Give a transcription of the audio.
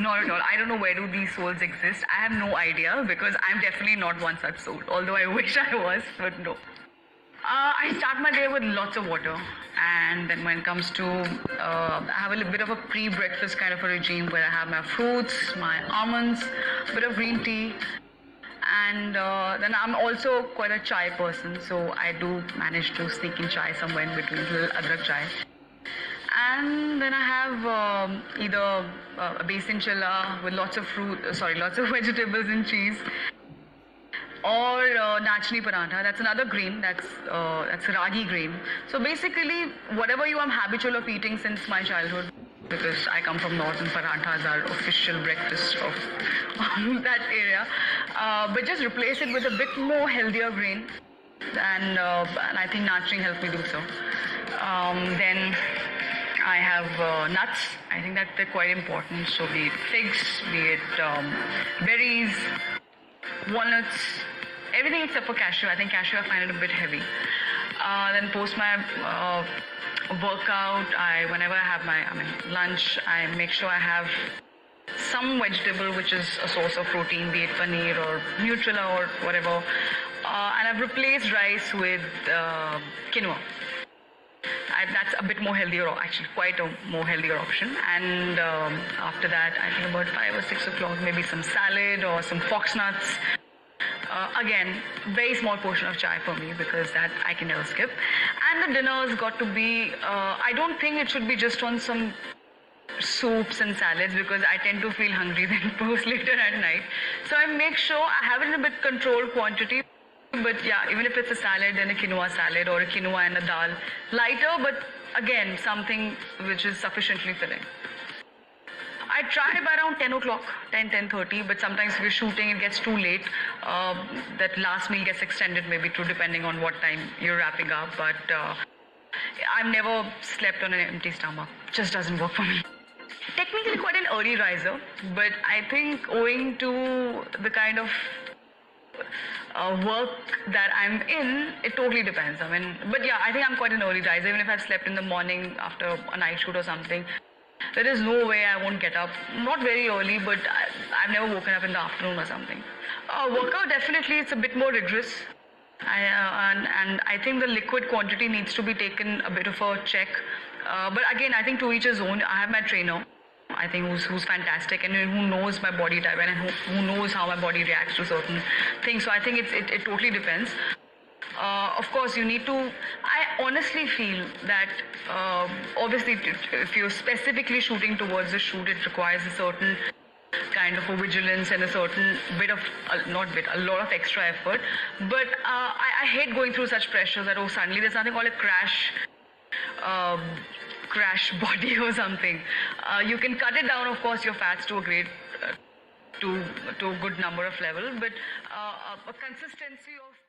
Not at all. I don't know where do these souls exist. I have no idea because I'm definitely not one such soul. Although I wish I was, but no. I start my day with lots of water, and then when it comes to, I have a little bit of a pre-breakfast kind of a regime where I have my fruits, my almonds, a bit of green tea, and then I'm also quite a chai person, so I do manage to sneak in chai somewhere in between, little adrak chai. And then I have either a basin chilla with lots of lots of vegetables and cheese, or nachni parantha. That's another grain. That's ragi grain. So basically, whatever I'm habitual of eating since my childhood, because I come from north and paranthas are official breakfast of that area. But just replace it with a bit more healthier grain, and I think nachni helped me do so. Then I have nuts. I think that they're quite important. So be it figs, be it berries, walnuts, everything except for cashew. I think cashew I find it a bit heavy. Then post my workout, whenever I have my lunch, I make sure I have some vegetable which is a source of protein, be it paneer or Nutrilla or whatever. And I've replaced rice with quinoa. That's a bit more healthier, actually quite a more healthier option. And after that, I think about 5 or 6 o'clock, maybe some salad or some fox nuts. Again, very small portion of chai for me because that I can never skip. And the dinner's got to be, I don't think it should be just on some soups and salads because I tend to feel hungry then post later at night. So I make sure I have it in a bit controlled quantity. But yeah, even if it's a salad, then a quinoa salad or a quinoa and a dal. Lighter, but again, something which is sufficiently filling. I try by around 10 o'clock, 10:30, but sometimes if you're shooting, it gets too late. That last meal gets extended maybe to depending on what time you're wrapping up. But I've never slept on an empty stomach. Just doesn't work for me. Technically quite an early riser, but I think owing to the kind of work that I'm in, it totally depends. But yeah, I think I'm quite an early riser. Even if I've slept in the morning after a night shoot or something, there is no way I won't get up. Not very early, but I've never woken up in the afternoon or something. Workout, definitely, it's a bit more rigorous. And I think the liquid quantity needs to be taken a bit of a check. But again, I think to each his own. I have my trainer, I think, who's fantastic and who knows my body type and who knows how my body reacts to certain things. So I think it totally depends. Of course, you need to. I honestly feel that obviously, if you're specifically shooting towards a shoot, it requires a certain kind of a vigilance and a certain bit of, a lot of extra effort. But I hate going through such pressure that suddenly there's something called a crash body or something. You can cut it down, of course, your fats to a great, to a good number of level, but a consistency of